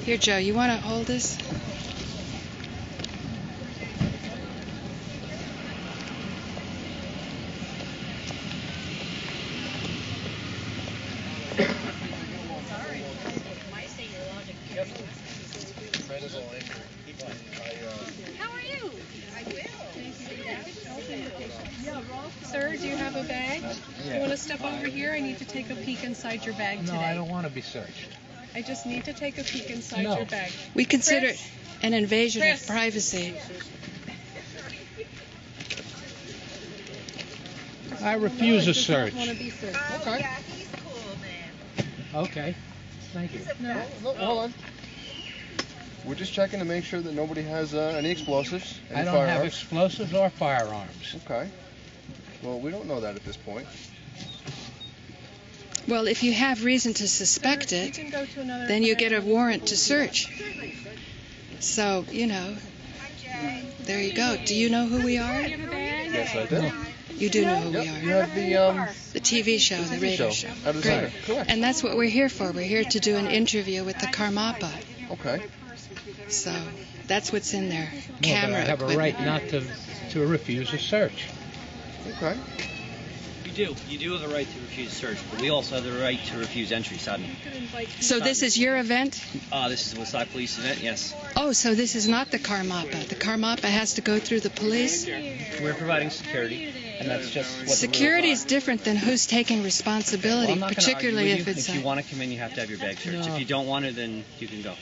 Here, Joe, you want to hold this? How are you? I will. Sir, do you have a bag? Do you want to step over here? I need to take a peek inside your bag today. No, I don't want to be searched. I just need to take a peek inside your bag. We consider it an invasion of privacy. I refuse a search. Want to be searched. Okay. Yeah, he's cool, man. Okay. Thank you. No. Hold on. We're just checking to make sure that nobody has any explosives, any I don't firearms. have explosives or firearms. Okay. Well, we don't know that at this point. Well, if you have reason to suspect You it, can go to another then you bag. get a warrant to search. So, you know, there you go. Do you know who we are? You have a bag? Yes, I do. You do know who we Yep, you are. have The TV show, the radio show. Out of the Great. center. Correct. And that's what we're here for. We're here to do an interview with the Karmapa. Okay. So that's what's in there. No, but Camera I have a equipment. right not to refuse a search. Okay. You do have a right to refuse search, but we also have the right to refuse entry suddenly. So this is your event? This is the Woodstock Police event, yes. Oh, so this is not the Karmapa. The Karmapa has to go through the police? We're providing security, and that's just what Security is different than who's taking responsibility, I'm not gonna particularly argue if with you. it's If you want to come in, you have to have your bag searched. No. If you don't want to, then you can go.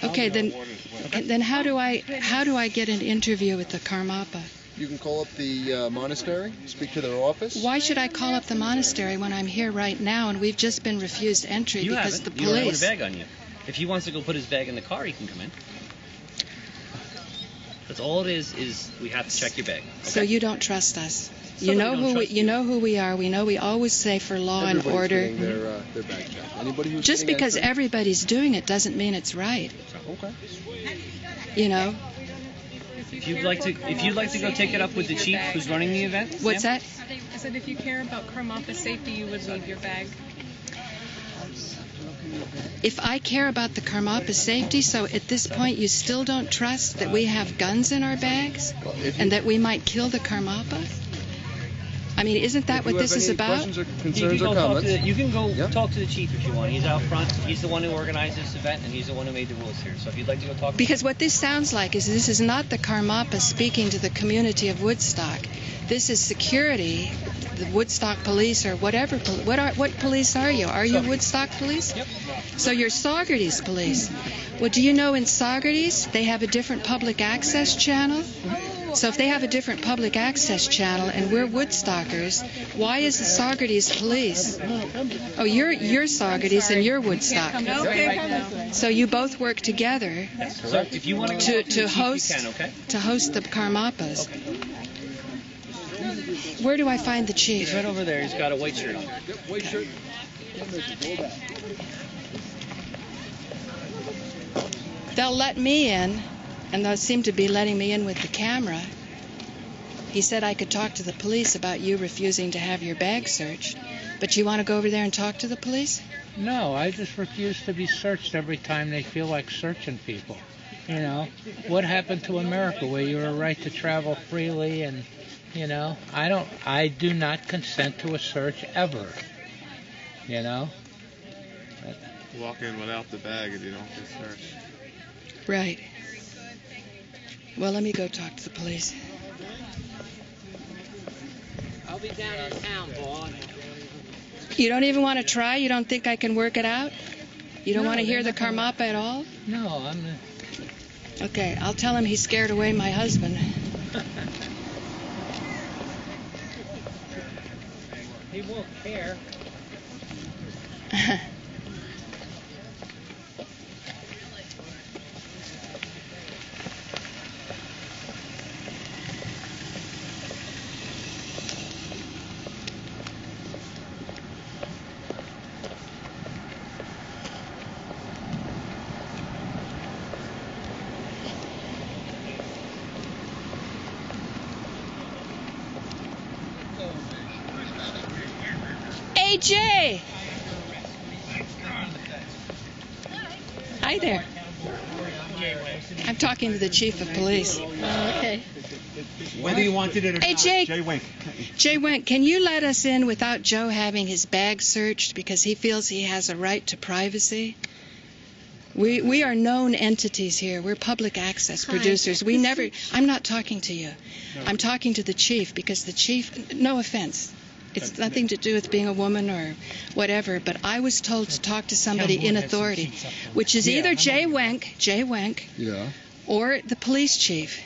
Okay, then how do I get an interview with the Karmapa? You can call up the monastery, speak to their office. Why should I call up the monastery when I'm here right now and we've just been refused entry You because haven't. the You don't have police? a bag on you. If he wants to go put his bag in the car, he can come in. That's all it is we have to check your bag. Okay? So you don't trust us. So You we know don't who trust you know who we are. We know we always say for law and Everybody's order. getting their bag checked. Anybody who's Just getting because entry- everybody's doing it doesn't mean it's right. Okay. You know? If you'd like to go take it up with the chief who's running the event. What's Sam? that? I said if you care about Karmapa safety, you would leave your bag. If I care about the Karmapa safety, so at this point you still don't trust that we have guns in our bags Well, if you, and that we might kill the Karmapa? I mean, isn't that if what you this have is any about? questions or You can concerns go or talk comments, to you can go Yeah. talk to the chief if you want. He's out front. He's the one who organized this event, and he's the one who made the rules here. So if you'd like to go talk to Because what this sounds like is this is not the Karmapa speaking to the community of Woodstock. This is security, the Woodstock Police or whatever. What police are you? Are you Woodstock Police? Yep. So you're Saugerties Police. Well, do you know in Saugerties they have a different public access channel? So if they have a different public access channel and we're Woodstockers, why is the Saugerties Police? Oh, you're Saugerties and you're Woodstock. So you both work together So if you want to to the chief, host you can, okay? to host the Karmapas. Where do I find the He's chief? right over there. He's got a white shirt on. white shirt. They'll let me in, and they'll seem to be letting me in with the camera. He said I could talk to the police about you refusing to have your bag searched. But you want to go over there and talk to the police? No, I just refuse to be searched every time they feel like searching people. You know, what happened to America where you have a right to travel freely and, you know, I do not consent to a search ever. You know? Walk in without the bag if you don't get searched. Right. Well, let me go talk to the police. I'll be down in town, boy. You don't even want to try? You don't think I can work it out? You don't want to hear the Karmapa at all? No, Okay, I'll tell him he scared away my husband. he won't care. Hey, Jay! Hi there. I'm talking to the chief of police. Okay. Whether you wanted it or Hey, not. Jake. Jay Wink. Jay Wink, can you let us in without Joe having his bag searched because he feels he has a right to privacy? We are known entities here. We're public access producers. We never. I'm not talking to you. I'm talking to the chief because the chief. No offense. It's nothing to do with being a woman or whatever. But I was told to talk to somebody in authority, which is either Jay Wink, Yeah. or the police chief.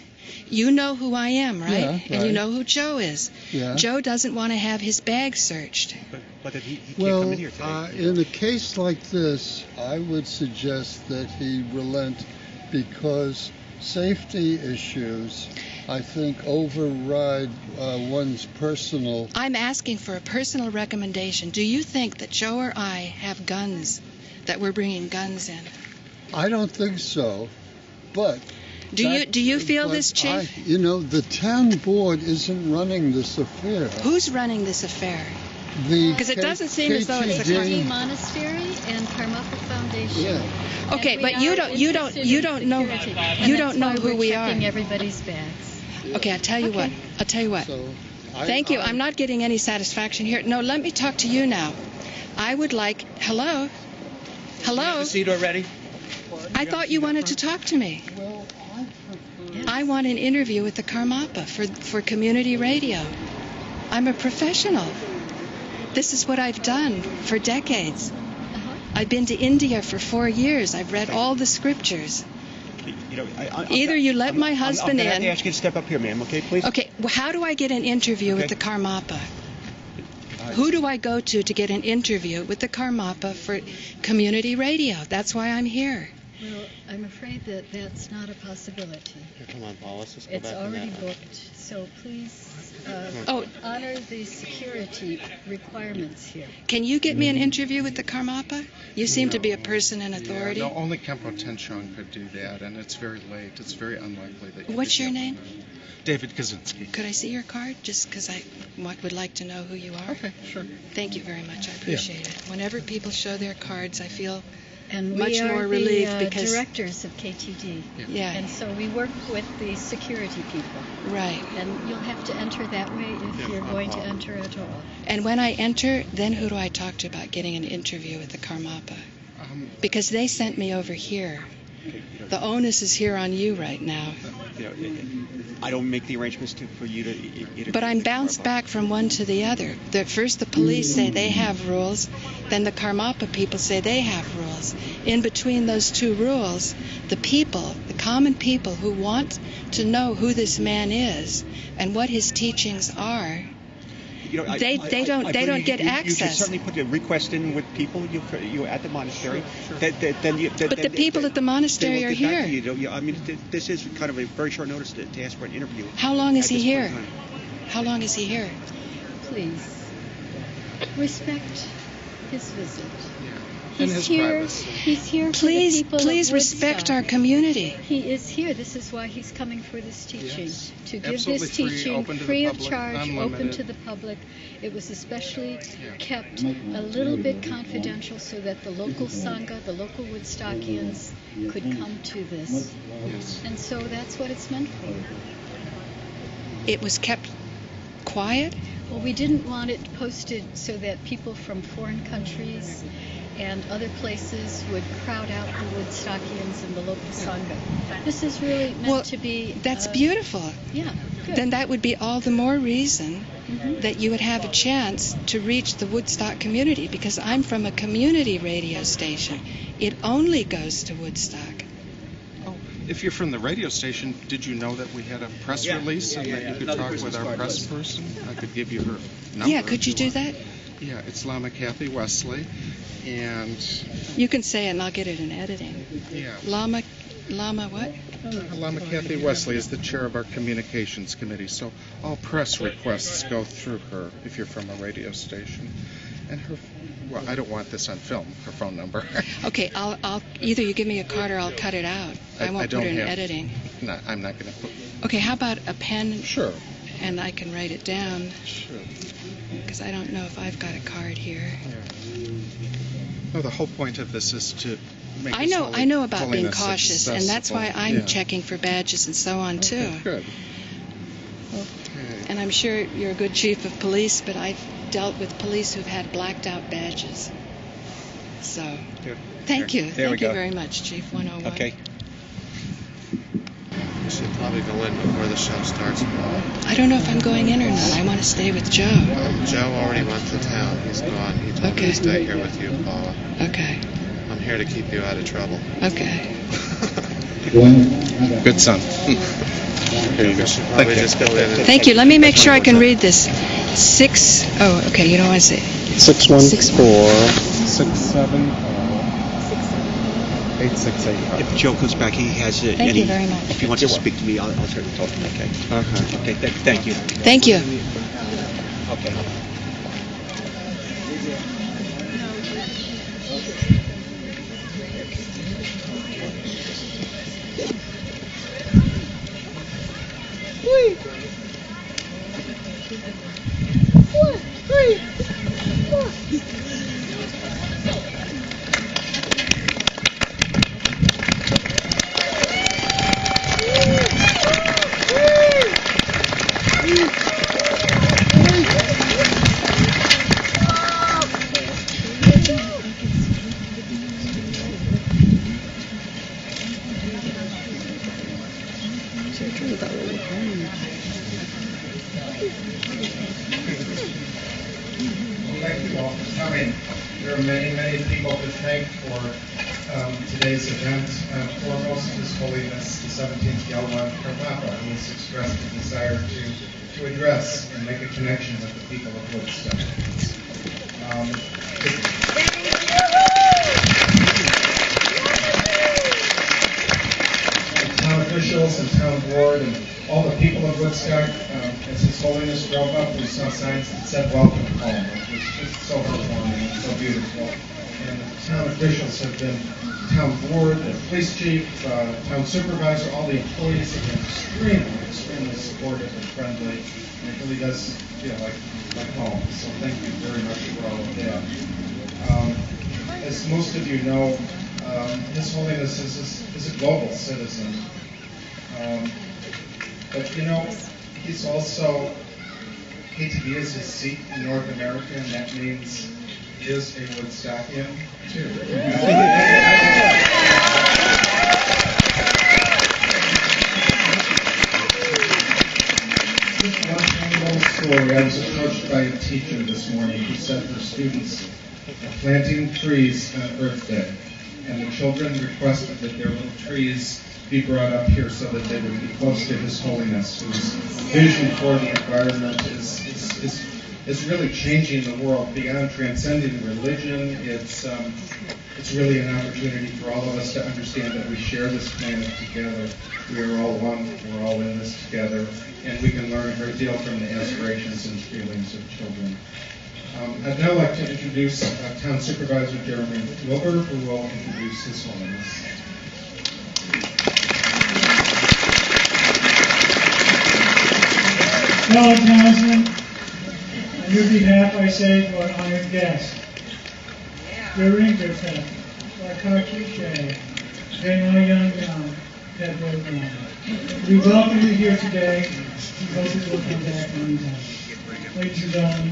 You know who I am, right? Yeah, And right. you know who Joe is. Yeah. Joe doesn't want to have his bag searched. But he can't Well, come in here today. in a case like this, I would suggest that he relent because safety issues, I think, override one's personal. I'm asking for a personal recommendation. Do you think that Joe or I have guns, that we're bringing guns in? I don't think so, but. Do you feel this, Chief? The town board isn't running this affair. Who's running this affair? Because it doesn't seem as though it's a KTD Monestary and Karmapa Foundation. Yeah. Okay, And but we you are don't interested in know security. you And don't know that's why who we're we are. checking everybody's bags. Okay, I'll tell you what. So, Thank you. I'm not getting any satisfaction here. No, let me talk to you now. I would like. Hello. Have a seat already? I thought you wanted to talk to me. Well, I want an interview with the Karmapa for community radio. I'm a professional. This is what I've done for decades. I've been to India for 4 years. I've read all the scriptures. Either you let my husband I'm in. going to ask you to step up here, ma'am, okay, please? Okay, well, how do I get an interview with the Karmapa? Who do I go to get an interview with the Karmapa for community radio? That's why I'm here. Well, I'm afraid that that's not a possibility. Come on, Paula, let's just go It's back on already that. booked, so please honor the security requirements here. Can you get me an interview with the Karmapa? You seem to be a person in authority. No, only Kempo Tenchong could do that, and it's very late. It's very unlikely that you What's could your get name? one. David Kaczynski. Could I see your card? Just because I would like to know who you are. Okay, sure. Thank you very much. I appreciate it. Whenever people show their cards, I feel And much we are more relieved the because directors of KTD. Yeah. And so we work with the security people. Right. And you'll have to enter that way if you're going to enter at all. And when I enter, then who do I talk to about getting an interview with the Karmapa? Because they sent me over here. The onus is here on you right now. I don't make the arrangements for you to. But I'm bounced back from one to the other. First the police say they have rules, then the Karmapa people say they have rules. In between those two rules, the people, the common people who want to know who this man is and what his teachings are, they don't get access. You should certainly put a request in with people you at the monastery. Sure. But the people at the monastery are here. I mean, this is kind of a very short notice to ask for an interview. How long is he here? How long is he here? Please respect his visit. And his privacy. He's here for the people of Please respect Woodstock. our community. He is here. This is why he's coming for this teaching. Yes. To give Absolutely this free, teaching open to the free of public, charge, open unlimited. to the public. It was especially kept a little bit confidential so that the local Sangha, the local Woodstockians, could come to this. Yes. And so that's what it's meant for. It was kept quiet? Well, we didn't want it posted so that people from foreign countries and other places would crowd out the Woodstockians and the local Sangha. This is really meant to be... That's beautiful. Yeah, good. Then that would be all the more reason that you would have a chance to reach the Woodstock community, because I'm from a community radio station. It only goes to Woodstock. Oh, if you're from the radio station, did you know that we had a press release and that you could talk with our press person? I could give you her number. Yeah, could you do that? Yeah, it's Lama Kathy Wesley, and... You can say it and I'll get it in editing. Yeah. Lama what? Lama Kathy Wesley is the chair of our communications committee, so all press requests go through her if you're from a radio station. And her, well, I don't want this on film, her phone number. Okay, I'll either you give me a card or I'll cut it out. I won't put it in editing. No, I'm not going to put... Okay, how about a pen? Sure. And I can write it down. Sure. Because I don't know if I've got a card here. Yeah. No, the whole point of this is to make I his know about being holiness cautious, and that's why accessible. I'm checking for badges and so on too. Okay, good. And I'm sure you're a good chief of police, but I've dealt with police who've had blacked out badges. So, thank you. There we Thank you go. very much, Chief 101. Okay. You should probably go in before the show starts, Paula. I don't know if I'm going in or not. I want to stay with Joe. Joe already went to town. He's gone. He told me to stay here with you, Paula. Okay. I'm here to keep you out of trouble. Okay. Good son. Here you go. Probably just go in and Thank you. Let me make sure I can read this. Oh, okay. You don't want to say 614-670-868. If Joe comes back, he has any. Thank you very much. If he wants to speak to me, I'll certainly talk to him. Okay. Okay. Thank you. Thank you. Okay. Thank you all for coming. There are many, many people to thank for today's event. Foremost, His Holiness the 17th Joe and Karmapa, who has expressed a desire to address and make a connection with the people of Woodstock. Town officials and town board and all the people of Woodstock, as His Holiness drove up, we saw signs that said "Welcome Home," which was just so heartwarming and so beautiful. And the town officials have been, town board, the police chief, town supervisor, all the employees have been extremely supportive and friendly. And it really does feel like home. So thank you very much for all of that. As most of you know, His Holiness is a global citizen. But you know, he's also, KTV is his seat in North America, and that means he is a Woodstockian too. Just one tiny little story. I was approached by a teacher this morning who said her students are planting trees on Earth Day, and the children requested that their little trees be brought up here so that they would be close to His Holiness, whose vision for the environment is really changing the world beyond transcending religion. It's really an opportunity for all of us to understand that we share this planet together. We are all one. We're all in this together, and we can learn a great deal from the aspirations and feelings of children. I'd now like to introduce Town Supervisor Jeremy Wilbur, who will introduce His Holiness. Fellow townsmen, on your behalf I say to our honored guests, during their pet, Wakaki Deno Young, Pedro. We welcome you here today. We hope you will come back anytime. Ladies and gentlemen,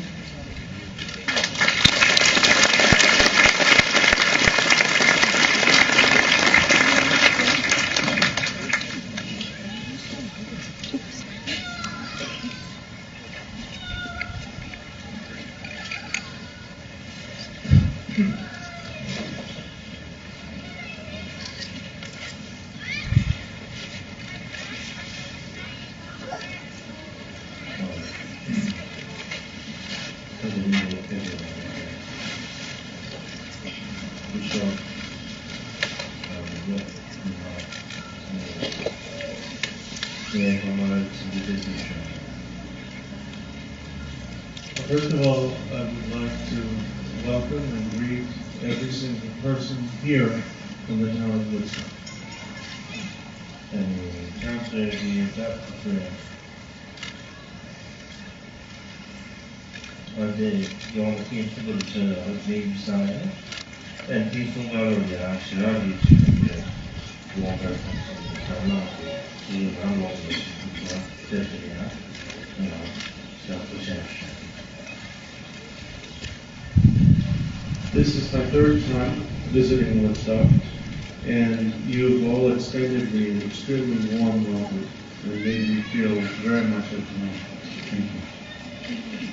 First of all, I would like to welcome and greet every single person here from the town of Woodstock. And council Dave, jag har finns det lite av James Simon. This is my third time visiting Woodstock, and you've all extended me an extremely warm welcome and made me feel very much at home. Thank you.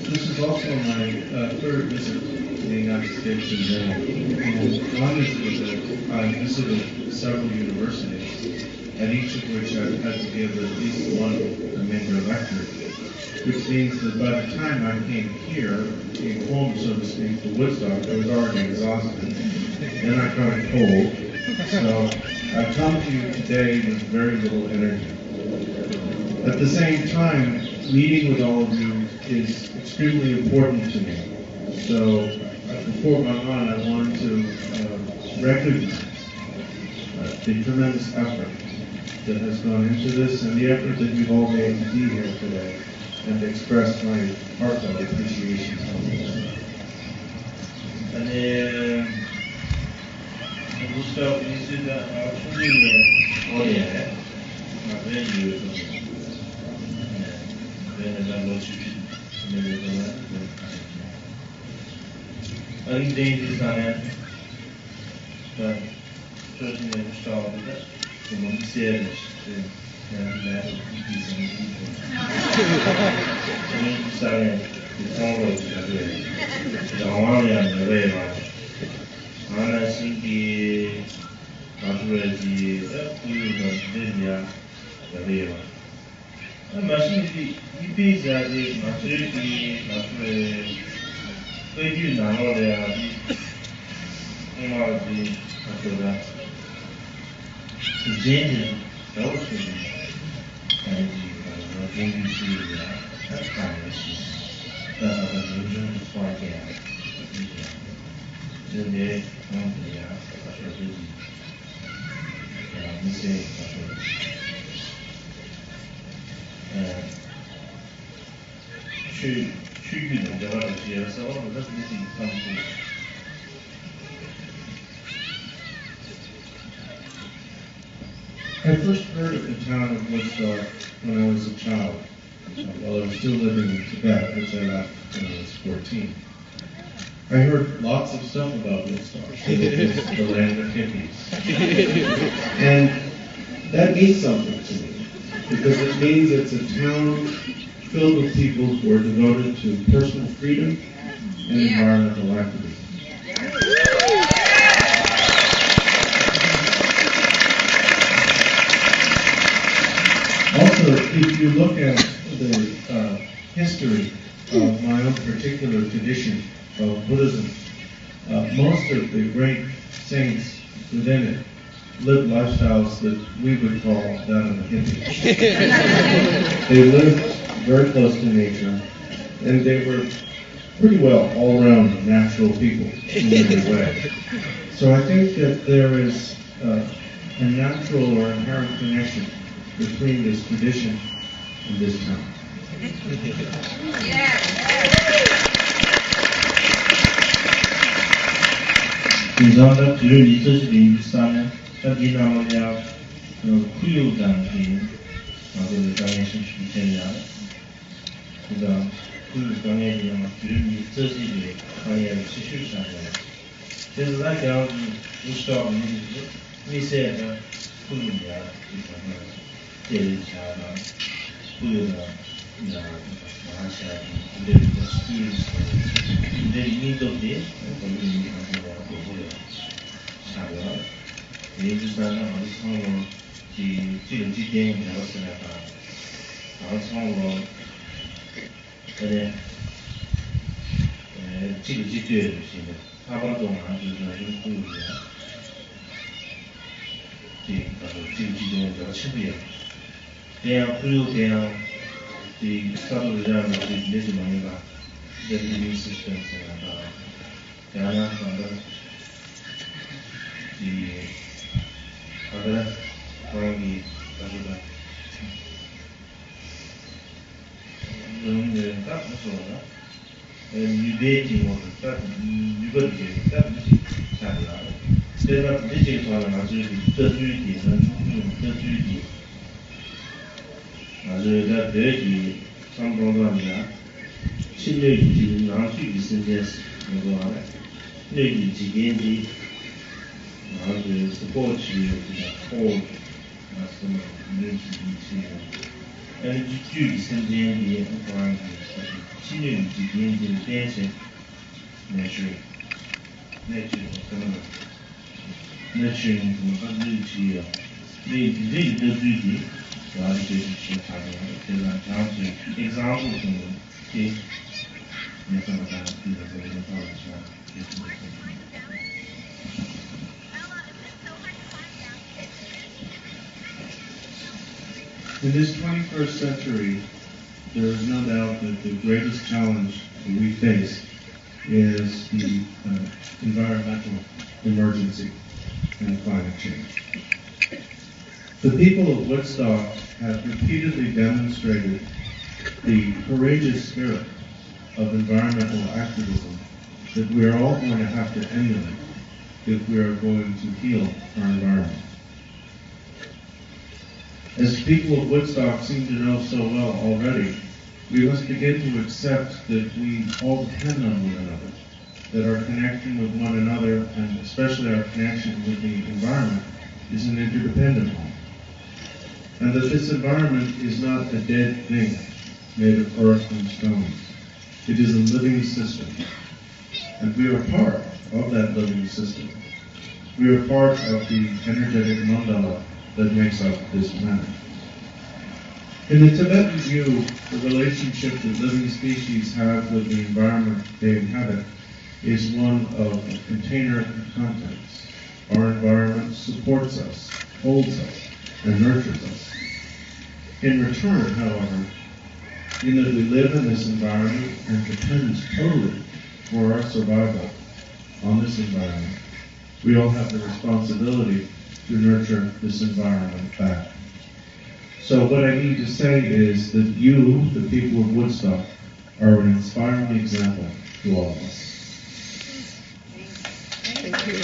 This is also my third visit to the United States in general. And one is that I visited several universities, at each of which I've had to give at least one major lecture, which means that by the time I came here, came home, so to speak, to Woodstock, I was already exhausted. Then I caught a cold, so I've come to you today with very little energy. At the same time, meeting with all of you is extremely important to me. So before going on, I want to recognize the tremendous effort that has gone into this and the effort that you've all made to be here today and to express my heartfelt appreciation for this. Woodstock Police I first heard of the town of Woodstock when I was a child, while I was still living in Tibet, which I left when I was 14. I heard lots of stuff about Woodstock. It was the land of hippies. And that means something to me, because it means it's a town filled with people who are devoted to personal freedom and environmental activism. Also, if you look at the history of my own particular tradition of Buddhism, most of the great saints within it lived lifestyles that we would call that of the hippies. They lived very close to nature, and they were pretty well all-around natural people in every way. So I think that there is a natural or inherent connection between this tradition and this town. 그 강의는 주름이 저지게 강의를 시슈잖아요. 그래서 나 그냥 Woodstock 미세가 풀이야. 제일 잘하나 풀이가 나 마샤 근데 스킬 근데 이민도들 거기 가서 보고요. 잘요. 예주사는 어디 상으로 지금 지대에 나왔으니까 상으로 그래 지금 지대에 있는 사번 동안 좀 공부해요. 지금 지대에 내가 친구예요. 대학 그리고 대학 사도자는 내지 많이가 리빙 시스템스가 대학은 아들 거기 가져가 너는 딱 무서워나 유대지 모두 딱 유거지 딱 무시 잘이야 내가 이제 좋아하는 아주 더주의는 더주의 아주 다 대기 상봉도합니다 신뢰기 나한테 있으면서 이거 알아 내기 지겐지 아주 스포츠 hold 말씀을 늘리시고 에너지 생산이 그런 신뢰 지기인지 대신 내주 그런 내주는 무슨 일이지요 네 저주지 아주 잘해요 제가 다음 example 좀 내가 In this 21st century, there is no doubt that the greatest challenge that we face is the environmental emergency and climate change. The people of Woodstock have repeatedly demonstrated the courageous spirit of environmental activism that we are all going to have to emulate if we are going to heal our environment. As people of Woodstock seem to know so well already, we must begin to accept that we all depend on one another, that our connection with one another, and especially our connection with the environment, is an interdependent one. And that this environment is not a dead thing made of earth and stones. It is a living system. And we are part of that living system. We are part of the energetic mandala that makes up this planet. In the Tibetan view, the relationship that living species have with the environment they inhabit is one of a container of contents. Our environment supports us, holds us, and nurtures us. In return, however, in that we live in this environment and depend totally for our survival on this environment, we all have the responsibility to nurture this environment back. So what I need to say is that you, the people of Woodstock, are an inspiring example to all of us. Thank you.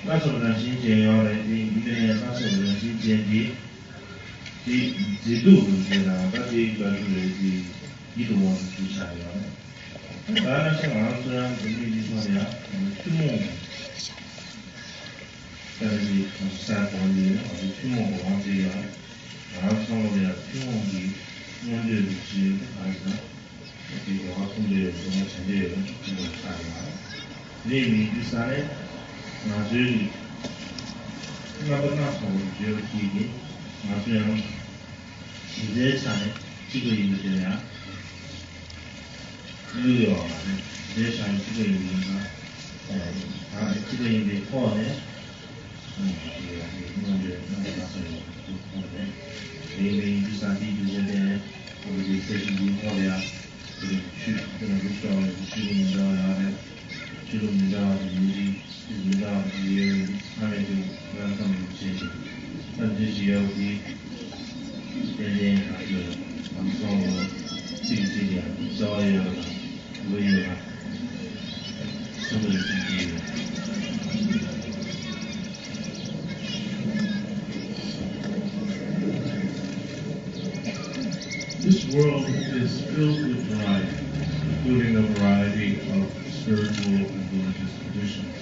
那时候的心情要来，一个人那时候的心情几度是啦，但是一般是一度往出下来。当然像俺虽然本地地方的，去梦，但是山方的，或者去梦往这样，然后上路的去梦的，梦的是还是，这个话从这什么前的这个下来，那米第三呢？나중에 나보다 더 기억이 나중에 이제 차에 찍어 있는 데야 그래요 이제 차에 찍어 있는 다 찍어 있는 포함에 이제 나가서 그런데 매일 비싼 뒤에 우리 세신이 포함이야 그리고 그런 것도 지금 나야 지금 나야 우리 Without you having to welcome you to and this year we then This world is filled with variety, including a variety of spiritual and religious traditions.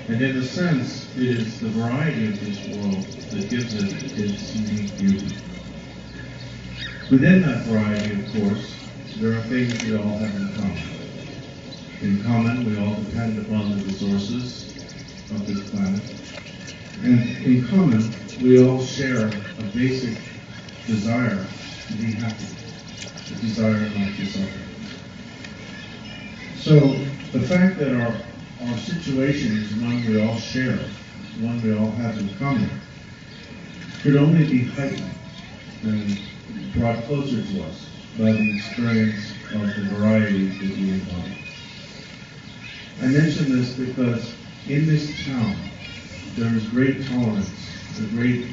And in a sense, it is the variety of this world that gives it its unique beauty. Within that variety, of course, there are things we all have in common. In common, we all depend upon the resources of this planet. And in common, we all share a basic desire to be happy, a desire not to suffer. So the fact that our situation is one we all share, one we all have in common, could only be heightened and brought closer to us by the experience of the variety that we embody. I mention this because in this town there is great tolerance, a great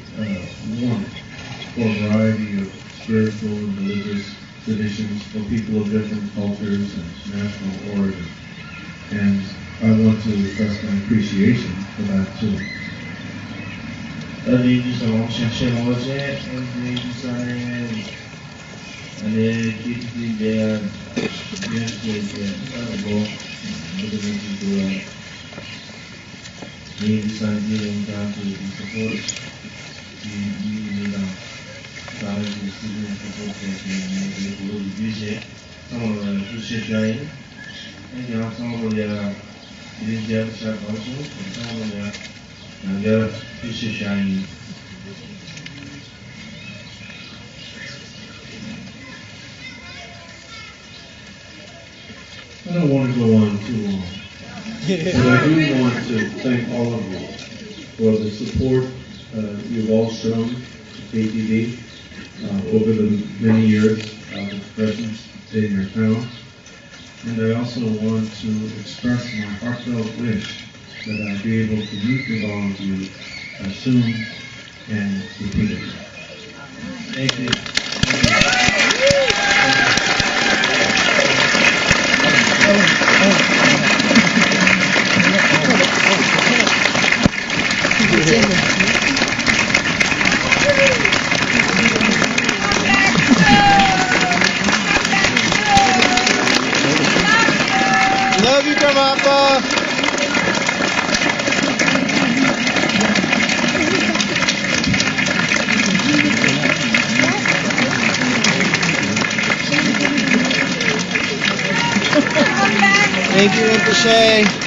warmth for a variety of spiritual and religious traditions for people of different cultures and national origin. And I want to express my appreciation for that too. I don't want to go on too long, but I do want to thank all of you for the support you've all shown to KTV over the many years of its presence in your town. And I also want to express my heartfelt wish that I be able to meet with all of you soon and repeatedly. Thank you. Love you, Karmapa. Thank you, Rinpoche.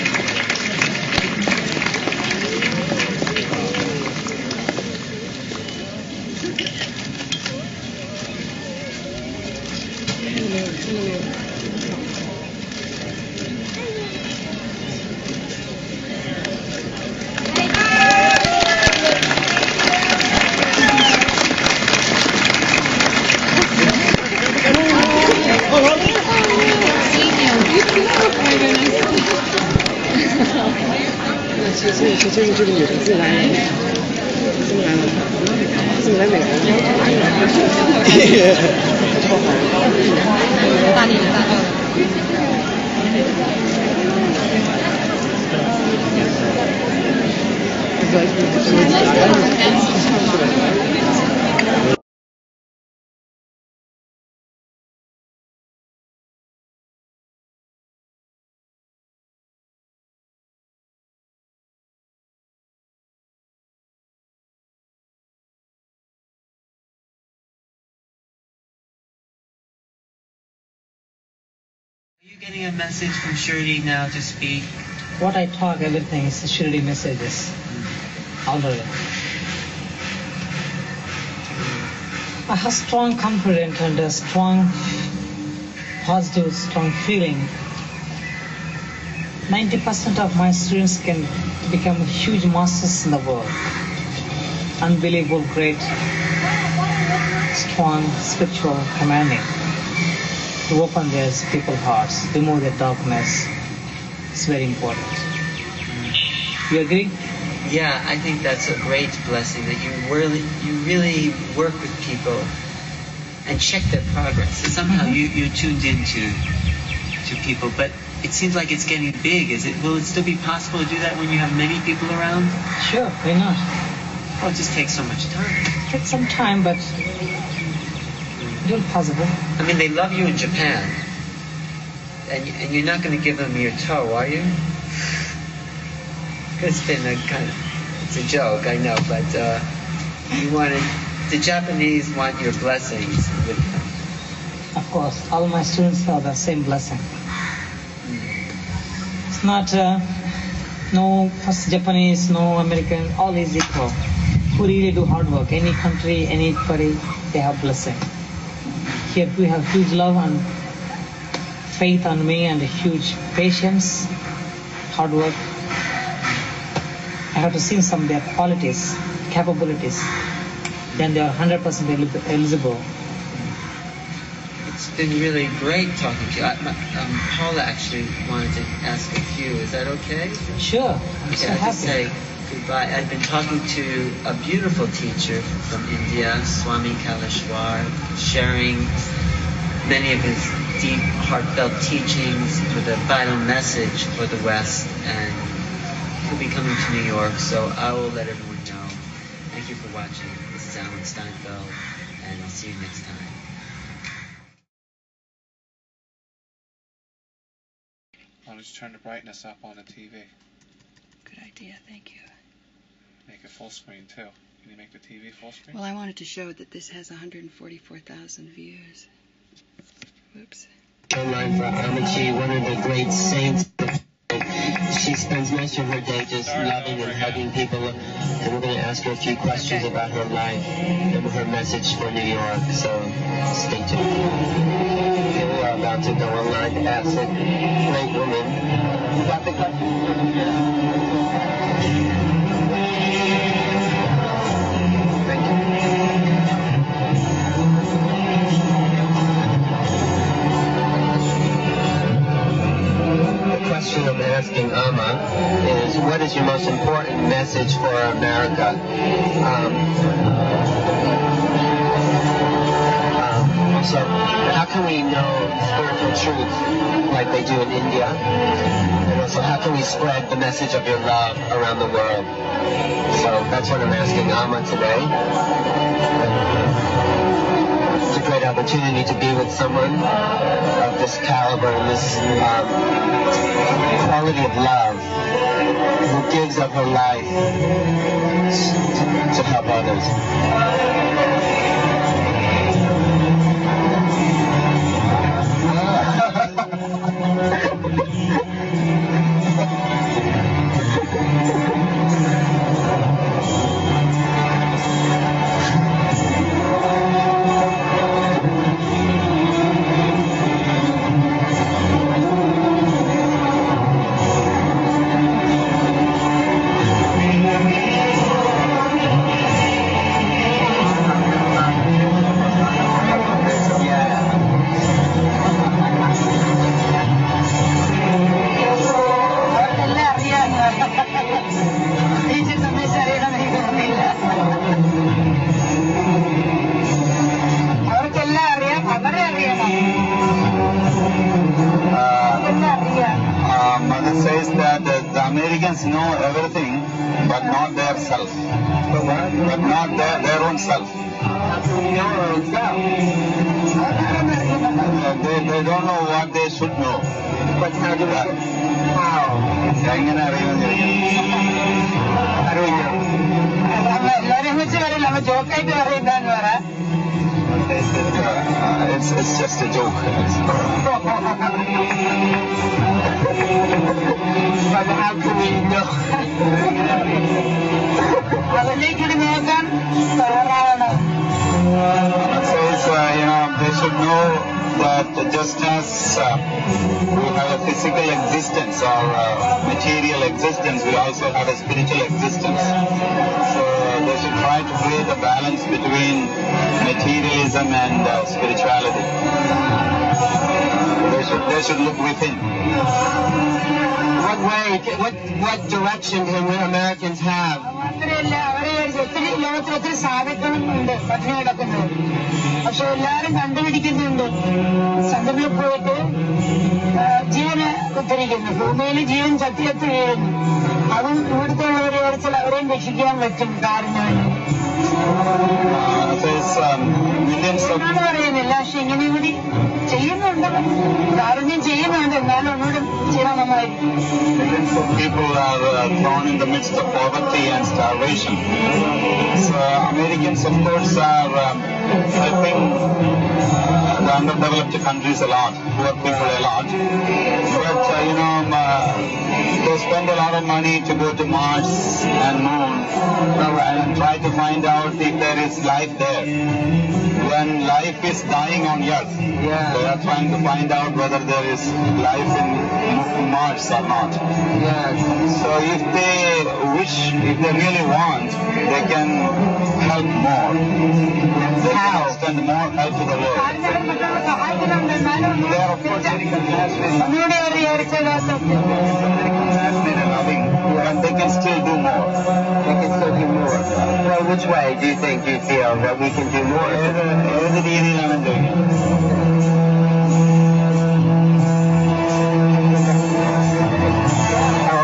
Are you getting a message from Shirley now to speak? What I talk, everything is Shirley messages. All of it. I have strong confidence and a strong, positive, strong feeling. 90% of my students can become huge masters in the world. Unbelievable, great, strong, spiritual, commanding. To open their people's hearts, remove their darkness. It's very important. You agree? Yeah, I think that's a great blessing that you really work with people and check their progress. And somehow you're tuned into people, but it seems like it's getting big. Will it still be possible to do that when you have many people around? Sure, why not? Oh, it just takes so much time. It takes some time, but it's possible. I mean, they love you in Japan, and you're not going to give them your toe, are you? It's been it's a joke, I know, but the Japanese want your blessings with them. Of course, all my students have the same blessing. It's not, no first Japanese, no American, all is equal. Who really do hard work, any country, anybody, they have blessing. Here we have huge love and faith on me and a huge patience, hard work. I have to see some of their qualities, capabilities. Then they are 100% eligible. It's been really great talking to you. Paula actually wanted to ask a few. Is that okay? Sure. I'm so happy. I'll just say goodbye. I've been talking to a beautiful teacher from India, Swami Kaleshwar, sharing many of his deep, heartfelt teachings with a vital message for the West, and he'll be coming to New York, so I will let everyone know. Thank you for watching. This is Alan Steinfeld, and I'll see you next time. I'll just turn the brightness up on the TV. Good idea, thank you. Make it full screen too. Can you make the TV full screen? Well, I wanted to show that this has 144,000 views. Whoops. Online for Amachi, one of the great saints. She spends most of her day just loving and hugging people, and we're going to ask her a few questions about her life and her message for New York, so stay tuned. Okay, we are about to go online to ask a great woman. You got the question? Thank you. The question I'm asking Amma is, what is your most important message for America? Also, how can we know spiritual truth like they do in India? And also, how can we spread the message of your love around the world? So that's what I'm asking Amma today. It's a great opportunity to be with someone of this caliber and this quality of love, who gives up her life to help others. Mother says that the Americans know everything, but not their self. But not their own self. They don't know what they should know. But how do they? It's just a joke. But how can we know? They should know that just as we have a physical existence or material existence, we also have a spiritual existence. So they should try to create a balance between materialism and spirituality. They should look within. What direction can we Americans have? ഒത്തിരി ലോകത്തിൽ ഒത്തിരി സാധനങ്ങളുണ്ട് പട്ടിണി കിടക്കുന്നത്. പക്ഷെ എല്ലാവരും കണ്ടുപിടിക്കുന്നുണ്ട്. ചന്ദ്രനിൽ പോയിട്ട് ജീവന് ഉദ്ധരിക്കുന്നു, ഭൂമിയിൽ ജീവൻ ചത്തിയത്ത് വീഴുന്നു. അതും ഇവിടുത്തെ ഉള്ളവരെ ഓടിച്ചാൽ അവരെയും രക്ഷിക്കാൻ പറ്റും കാരണമാണ്. എന്നാണ് പറയുന്നില്ല, പക്ഷെ ഇങ്ങനെയും കൂടി ചെയ്യുന്നുണ്ട്, കാരുണ്യം ചെയ്യുന്നുണ്ട്. എന്നാലും ഒന്നുകൂടെ ചെയ്യണം നന്നായിരിക്കും. People are thrown in the midst of poverty and starvation. So Americans, of course, are helping the underdeveloped countries a lot, poor people a lot. But they spend a lot of money to go to Mars and Moon and try to find out if there is life there. When life is dying on Earth, they are trying to find out whether there is life in Mars or not. So if they wish, if they really want, they can help more. They can extend more help to the world. They are of course very compassionate and loving, but they can still do more. They can still do more. Well, which way do you think you feel that we can do more? ഏത് രീതിയിലാണ് ചെയ്യുന്നത്?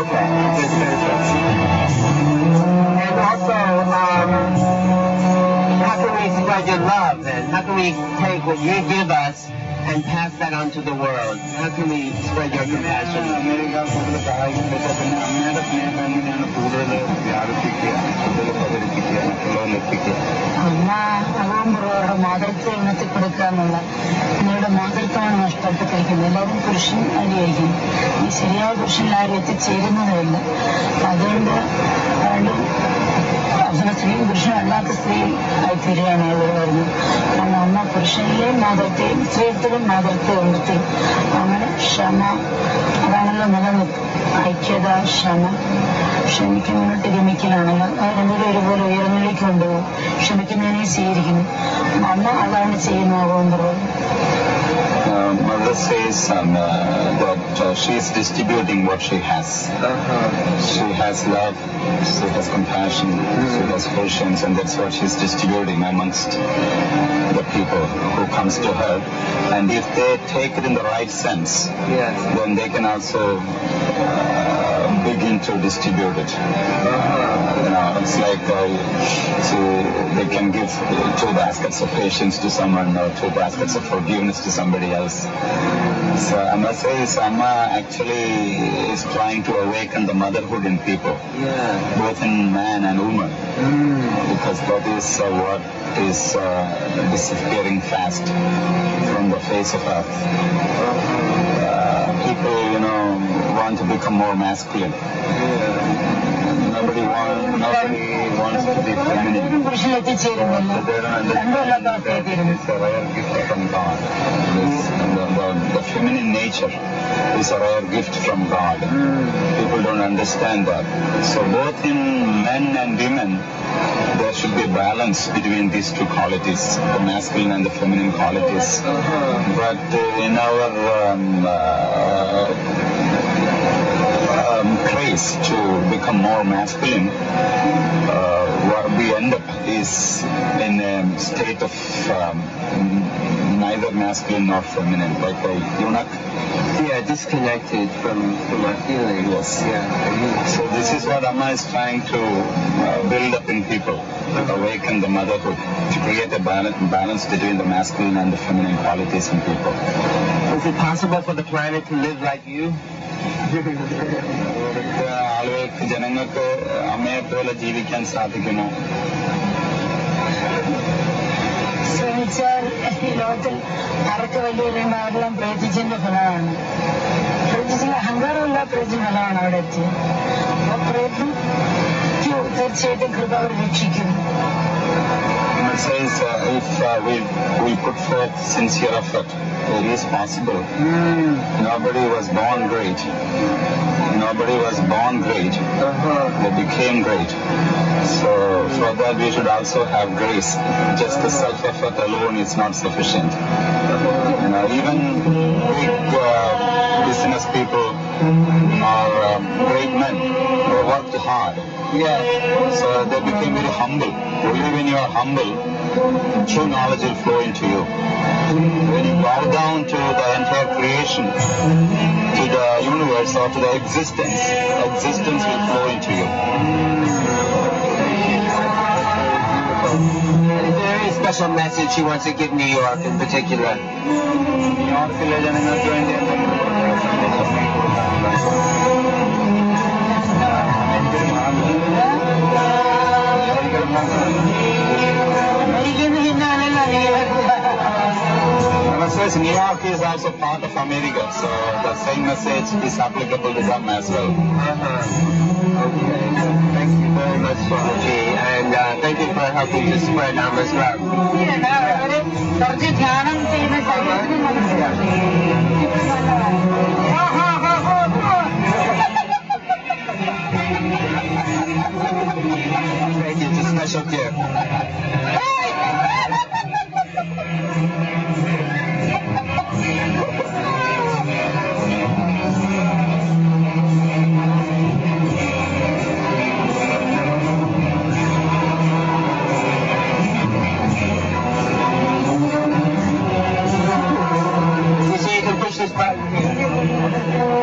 Okay. And also, how can we spread your love then? How can we take what you give us and pass that on to the world? How can we spread your compassion? അമ്മ അളവുമ്പുറവരുടെ മാതൃത്വം ഇന്നത്തെ കൊടുക്കാന്നുള്ള നിങ്ങളുടെ മാതൃത്വമാണ് നഷ്ടപ്പെട്ടിരിക്കുന്നത്. എല്ലാവരും പുരുഷൻ അടിയായിരിക്കും. ഈ ശരിയായ പുരുഷനിലാരും എത്തിച്ചേരുന്നതല്ല. അതുകൊണ്ട് അവസാന സ്ത്രീയും പുരുഷനും അല്ലാത്ത സ്ത്രീയും ആയിത്തീരുകയാണ് അവർ വരുന്നത്. കാരണം അമ്മ പുരുഷനിലെയും മാതൃത്വയും സ്ത്രീത്വവും മാതൃത്വം ഉണ്ടെത്തി. അങ്ങനെ ക്ഷമ അതാണല്ലോ നിലനിൽപ്പ്. ഐക്യത, ക്ഷമ, ക്ഷമിക്കുന്നതിനോട്ട് ഗമിക്കലാണല്ലോ. രണ്ടുപേരും ഒരുപോലെ ഉയർന്നിലേക്ക് കൊണ്ടുപോകും. ക്ഷമിക്കുന്നതിനെ സ്വീകരിക്കുന്നു. അമ്മ അതാണ് ചെയ്യുന്നതാകുമ്പോൾ Mother says that she is distributing what she has. She has love, she has compassion, she has patience, and that's what she's distributing amongst the people who comes to her. And if they take it in the right sense, then they can also begin to distribute it. It's like they can give 2 baskets of patience to someone or 2 baskets of forgiveness to somebody else. So Amma says Amma actually is trying to awaken the motherhood in people, both in man and woman, because that is what is disappearing fast from the face of earth. People, want to become more masculine. Nobody wants to be feminine. They don't understand that it's a rare gift from God. The feminine nature is a rare gift from God. People don't understand that. So both in men and women, there should be a balance between these 2 qualities, the masculine and the feminine qualities. But in our craze to become more masculine, what we end up is in a state of neither masculine nor feminine, like a eunuch. Disconnected from our feelings. Yes. So this is what Amma is trying to build up in people, awaken the motherhood, to create a balance between the masculine and the feminine qualities in people. Is it possible for the planet to live like you? ആളുകൾക്ക് ജനങ്ങൾക്ക് അമ്മയെ പോലെ ജീവിക്കാൻ സാധിക്കുമോ? ശ്രമിച്ചാൽ ഈ ലോകത്തിൽ ആർക്ക് വലിയൊരുണ്ടാകണം പ്രയത്നിച്ചതിന്റെ ഫലമാണ്. പ്രയത്നിച്ചില്ല, അഹങ്കാരമില്ല, പ്രയത്ന ഫലമാണ് അവിടെ എത്തിയത്. ആ പ്രയത്നം തീർച്ചയായിട്ടും കൃപ അവർ രക്ഷിക്കും. It says if we put forth sincere effort, it is possible. Nobody was born great. They became great. So for that we should also have grace. Just the self-effort alone is not sufficient. Even big business people or great men, they worked hard. So they became very humble. Only when you are humble, true knowledge will flow into you. When you bow down to the entire creation, to the universe or to the existence will flow into you. Is there any special message you want to give New York in particular? New York New York is also part of America, so the same message is applicable to them as well. Okay. Thank you very much, Swamiji, and thank you for helping to spread Nama's love. Thank you, it's a special gift.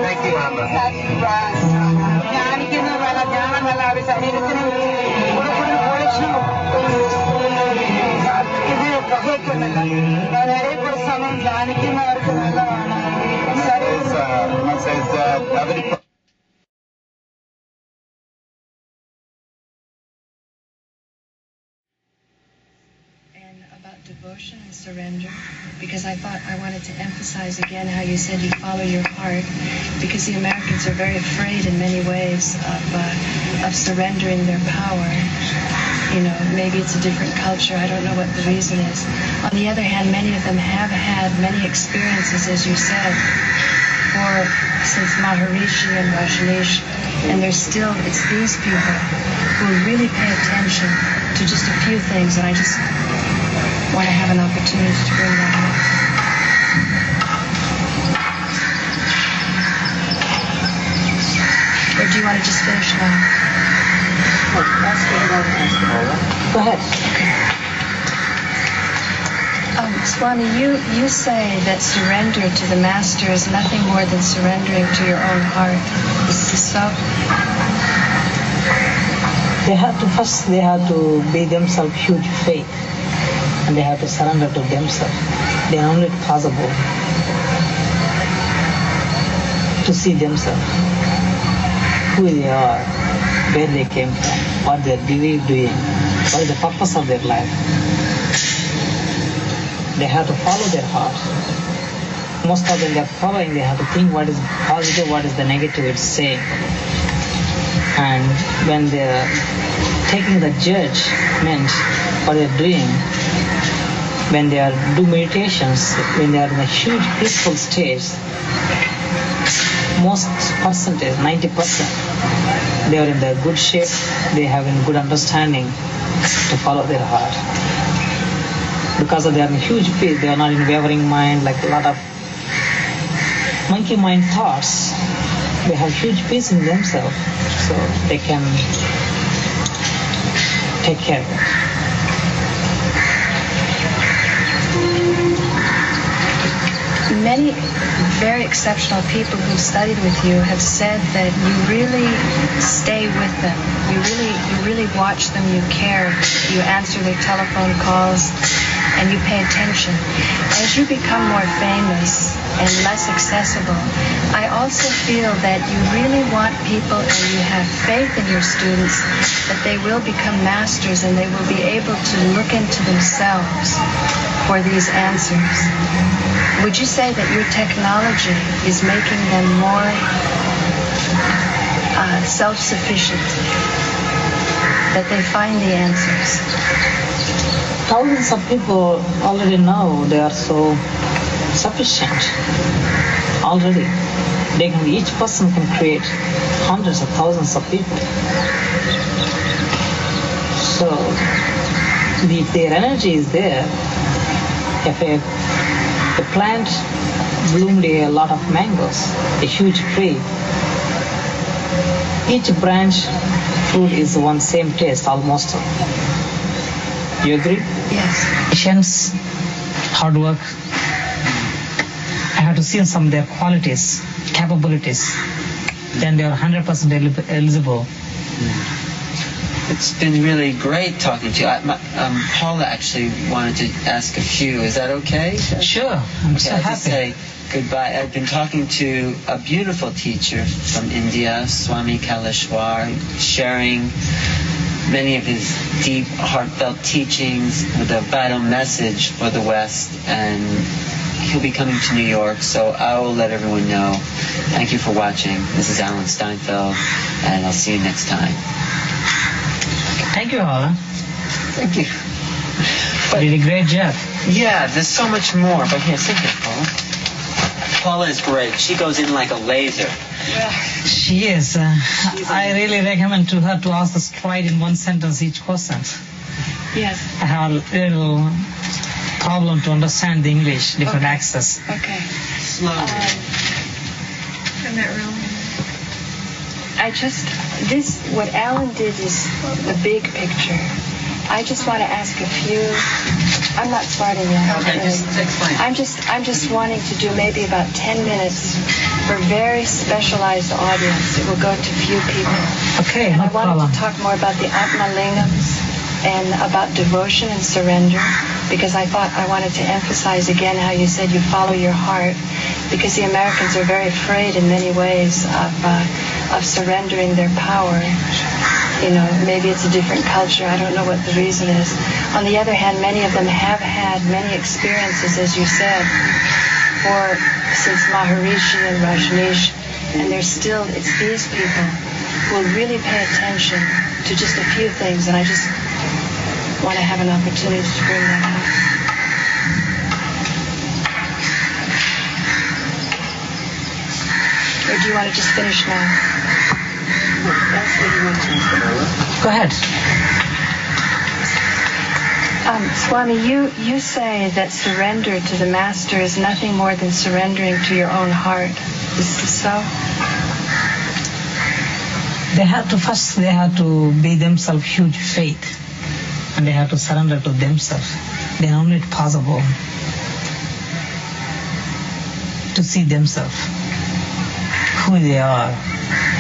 Thank you, Mama. About devotion and surrender, because I thought I wanted to emphasize again how you said you follow your heart, because the Americans are very afraid in many ways of surrendering their power. You know, maybe it's a different culture. I don't know what the reason is. On the other hand, many of them have had many experiences, as you said, since Maharishi and Rajneesh, and it's these people who really pay attention to just a few things, and I just want to have an opportunity to bring that up. Or do you want to just finish now? Go ahead. Swami, you say that surrender to the Master is nothing more than surrendering to your own heart. Is this so? They have to be themselves huge faith, and they have to surrender to themselves. Then only it's possible to see themselves, who they are, where they came from, what they believe doing, what is the purpose of their life. They have to follow their heart. Most of them they are following, they have to think what is positive, what is the negative it's saying. And when they are taking the judgment, what they are doing, when they are do meditations, when they are in a huge peaceful stage, most percentage, 90%, they are in the good shape, they have in good understanding to follow their heart. Because they are in huge peace, they are not in wavering mind like a lot of monkey mind thoughts. They have huge peace in themselves, so they can take care of it. Many very exceptional people who studied with you have said that you really stay with them. You really watch them, you care, you answer their telephone calls, and you pay attention. As you become more famous and less accessible, I also feel that you really want people, and you have faith in your students, that they will become masters and they will be able to look into themselves for these answers. Would you say that your technology is making them more self-sufficient, that they find the answers? Thousands of people already know they are so sufficient already. Each person can create hundreds of thousands of people. So if their energy is there, if a plant bloomed a lot of mangoes, a huge tree, each branch food is one same taste almost. You agree? Yes. Patience, hard work. I have to see some of their qualities, capabilities. Then they are 100% eligible. It's been really great talking to you. Paula actually wanted to ask a few. Is that okay? Sure. I'm so I'll happy. just say goodbye. I've been talking to a beautiful teacher from India, Swami Kaleshwar, sharing many of his deep, heartfelt teachings with a vital message for the West. And he'll be coming to New York, so I will let everyone know. Thank you for watching. This is Alan Steinfeld, and I'll see you next time. Thank you, Paula. Thank you. You did a great job. Yeah, there's so much more, but here, sit here, Paula. Paula is great. She goes in like a laser. She is. I really recommend to her to ask us straight in one sentence each question. Yes. I have a little problem to understand the English, different accents. Okay. Slowly. I'm not really. What Alan did is the big picture. I just want to ask a few. I'm not starting yet. Okay, just explain. I'm just wanting to do maybe about 10 minutes for very specialized audience. It will go to few people. Okay, and no I wanted problem. to talk more about the Atmalingams and about devotion and surrender, because I thought I wanted to emphasize again how you said you follow your heart, because the Americans are very afraid in many ways of surrendering their power. You know, maybe it's a different culture. I don't know what the reason is. On the other hand, many of them have had many experiences, as you said, since Maharishi and Rajneesh, and it's these people who will really pay attention to just a few things, and I just want to have an opportunity to bring that up. Or do you want to just finish now? Go ahead. Swami, you say that surrender to the Master is nothing more than surrendering to your own heart. Is this so? They have to be themselves huge faith, and they have to surrender to themselves. Then only it's possible to see themselves, who they are,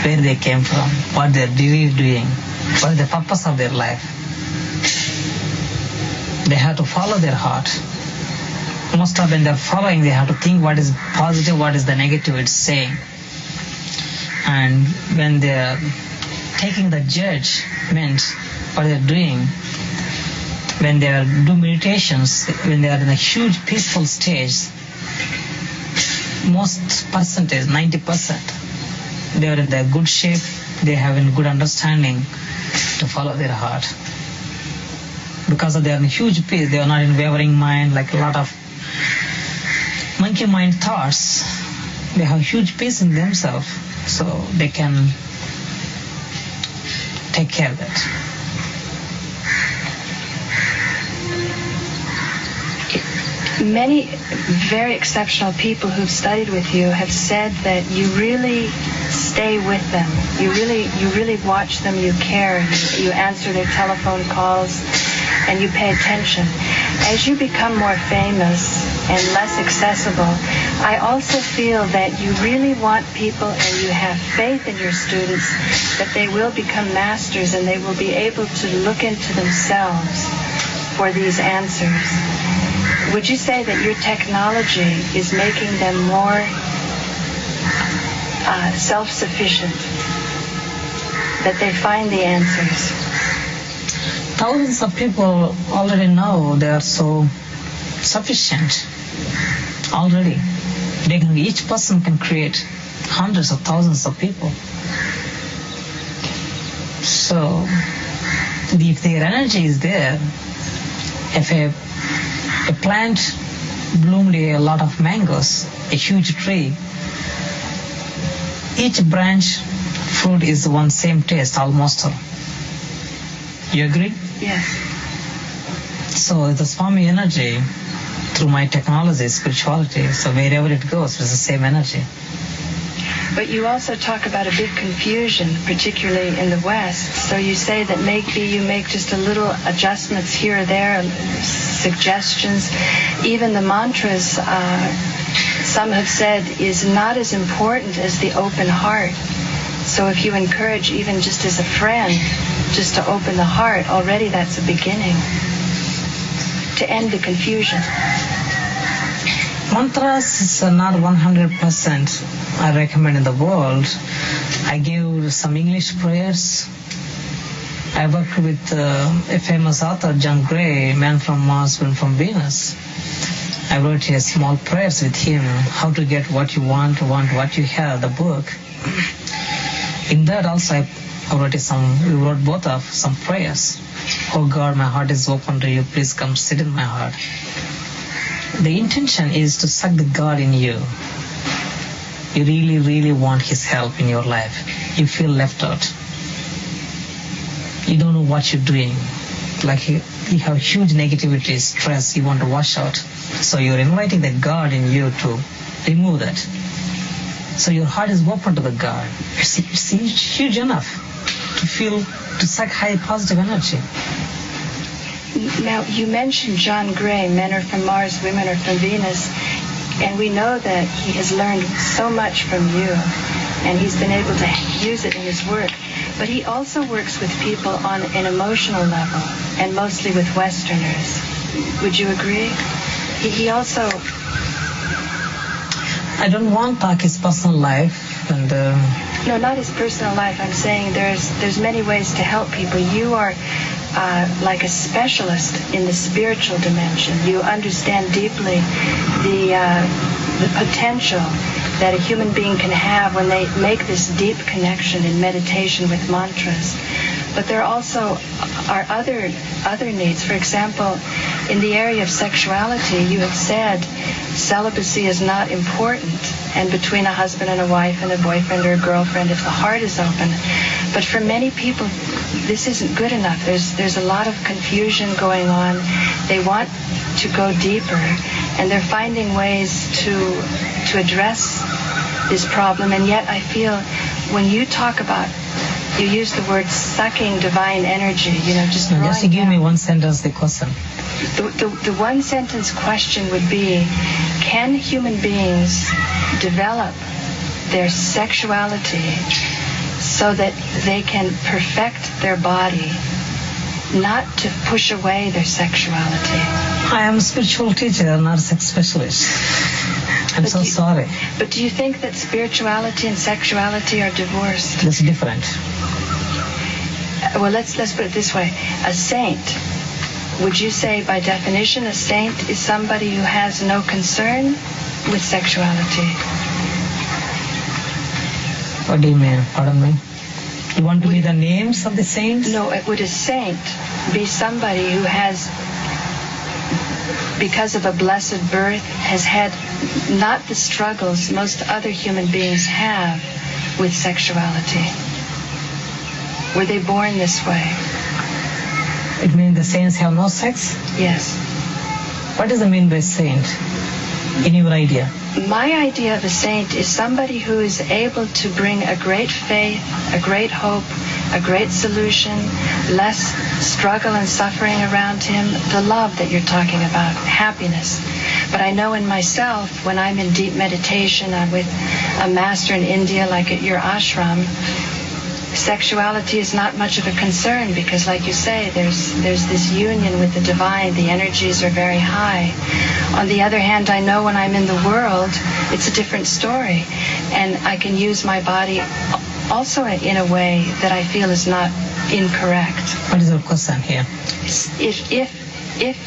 where they came from, what they're really doing, what is the purpose of their life. They have to follow their heart. Most of when they're following, they have to think what is positive, what is the negative it's saying. And when they're taking the judgment, what they're doing, when they are doing meditations, when they are in a huge peaceful stage, most percentage, 90%, they are in their good shape, they have a good understanding to follow their heart. Because they are in huge peace, they are not in wavering mind like a lot of monkey mind thoughts. They have huge peace in themselves, so they can take care of it. Many very exceptional people who've studied with you have said that you really stay with them. You really watch them, you care, you answer their telephone calls, and you pay attention. As you become more famous and less accessible, I also feel that you really want people, and you have faith in your students, that they will become masters and they will be able to look into themselves for these answers. Would you say that your technology is making them more self-sufficient, that they find the answers? Thousands of people already know they are so sufficient already. Each person can create hundreds of thousands of people. So if their energy is there, if a plant bloomed a lot of mangoes, a huge tree, each branch fruit is one same taste almost. You agree? Yes. So the Swami energy, through my technology, spirituality, so wherever it goes, it's the same energy. But you also talk about a big confusion, particularly in the West. So you say that maybe you make just a little adjustments here or there, suggestions. Even the mantras, some have said, is not as important as the open heart. So if you encourage, even just as a friend, just to open the heart, already that's a beginning to end the confusion. Mantras is not 100% I recommend in the world. I give some English prayers. I worked with a famous author, John Gray, Man from Mars, Woman from Venus. I wrote a small prayers with him, how to get what you want what you have, the book. In that also we wrote both of some prayers. Oh God, my heart is open to you, please come sit in my heart. The intention is to suck the God in you. You really, really want His help in your life. You feel left out. You don't know what you're doing. Like you have huge negativity, stress, you want to wash out. So you're inviting the God in you to remove that. So your heart is open to the God. It's huge enough to suck high positive energy. Now, you mentioned John Gray, men are from Mars, women are from Venus, and we know that he has learned so much from you, and he's been able to use it in his work. But he also works with people on an emotional level, and mostly with Westerners. Would you agree? He also... I don't want to talk his personal life, and... No, not his personal life. I'm saying there's many ways to help people. You are like a specialist in the spiritual dimension. You understand deeply the potential that a human being can have when they make this deep connection in meditation with mantras. But there also are other needs. For example, in the area of sexuality, you have said celibacy is not important, and between a husband and a wife and a boyfriend or a girlfriend, if the heart is open. But for many people, this isn't good enough. There's a lot of confusion going on. They want to go deeper, and they're finding ways to address this problem. And yet I feel when you talk about, you use the word sucking divine energy, just drawing Just give me one sentence, the question. The one sentence question would be, can human beings develop their sexuality so that they can perfect their body, not to push away their sexuality? I am a spiritual teacher, not a sex specialist. I'm so sorry. But do you think that spirituality and sexuality are divorced? That's different. Well, let's put it this way. A saint, would you say by definition a saint is somebody who has no concern with sexuality? What do you mean? Pardon me? You want to be the names of the saints? No, would a saint be somebody who has, because of a blessed birth, has had not the struggles most other human beings have with sexuality? Were they born this way? It means the saints have no sex? Yes. What does it mean by saint, in your idea? My idea of a saint is somebody who is able to bring a great faith, a great hope, a great solution, less struggle and suffering around him, the love that you're talking about, happiness. But I know in myself, when I'm in deep meditation, I'm with a master in India, like at your ashram, sexuality is not much of a concern because, like you say, there's this union with the divine. The energies are very high. On the other hand, I know when I'm in the world, it's a different story. And I can use my body also in a way that I feel is not incorrect. What is your question here? If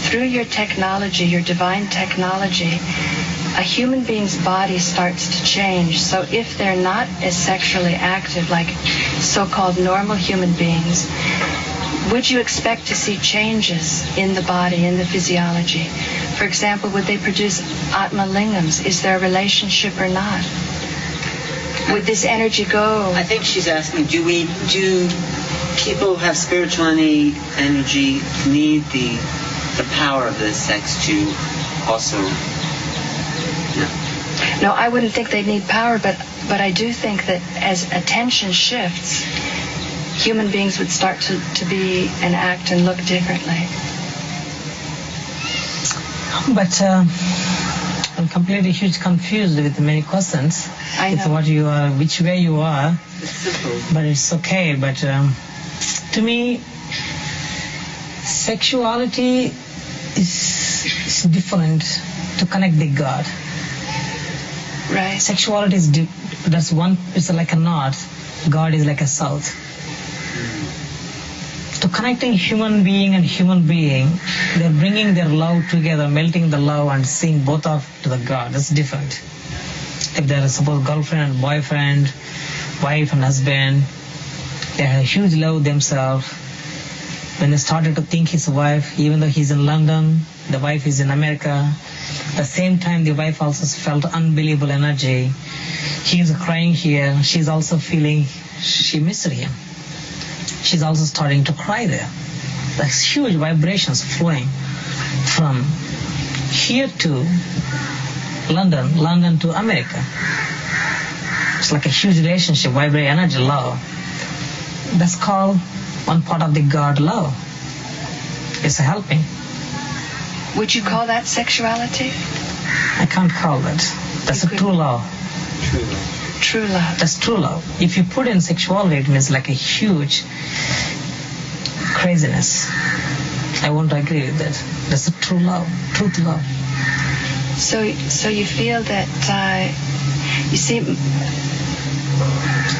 through your technology, your divine technology, a human being's body starts to change. So if they're not as sexually active like so-called normal human beings, would you expect to see changes in the body, in the physiology? For example, would they produce Atma Lingams? Is there a relationship or not? Would this energy go? I think she's asking, do people who have spiritual energy need the power of the sex to also... No, I wouldn't think they'd need power, but I do think that as attention shifts, human beings would start to be and act and look differently. But I'm completely confused with many questions. I know. It's what you are, which way you are. It's simple. But it's okay. But to me, sexuality is different to connect with God. Right. Sexuality is that's one. It's like a north. God is like a south. To connecting human being and human being, they're bringing their love together, melting the love and seeing both of to the God. That's different. If there is suppose girlfriend and boyfriend, wife and husband, they have a huge love themselves. When they started to think his wife, even though he's in London, the wife is in America, at the same time the wife also felt unbelievable energy. He is crying here. She's also feeling she missed him. She's also starting to cry there. There's huge vibrations flowing from here to London, London to America. It's like a huge relationship, vibrate energy, love. That's called one part of the God love. It's a helping. Would you call that sexuality? I can't call that. That's a true love. True love. True love. That's true love. If you put in sexuality, it means like a huge craziness. I won't agree with that. That's a true love, truth love. So you feel that, you see,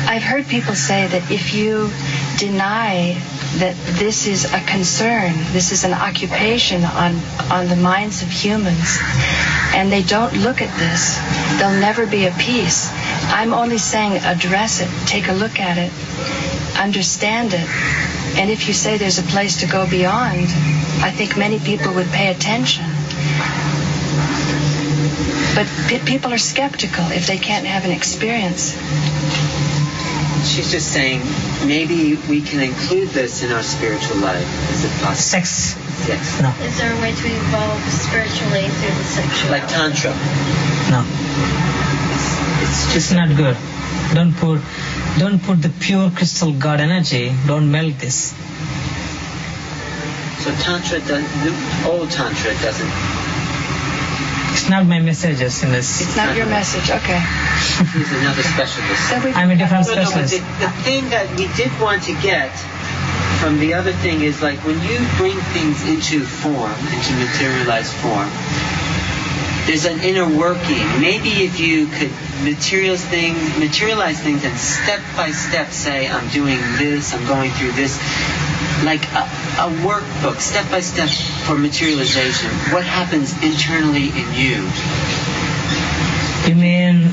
I've heard people say that if you deny that this is a concern, this is an occupation on the minds of humans, and they don't look at this, there'll never be a peace. I'm only saying address it, take a look at it, understand it, and if you say there's a place to go beyond, I think many people would pay attention. But people are skeptical if they can't have an experience. She's just saying maybe we can include this in our spiritual life. Is it possible? Sex. Yes. No. Is there a way to evolve spiritually through the sexual? Like Tantra. No. It's not good. Don't put the pure crystal God energy. Don't melt this. So Tantra the old Tantra doesn't. It's not my messages in this. It's not your message, okay. He's another specialist. I'm a different No, specialist. but the thing that we did want to get from the other thing is like when you bring things into form, into materialized form, there's an inner working. Maybe if you could materialize things and step by step say, I'm doing this, I'm going through this, like a workbook, step by step for materialization. What happens internally in you? You mean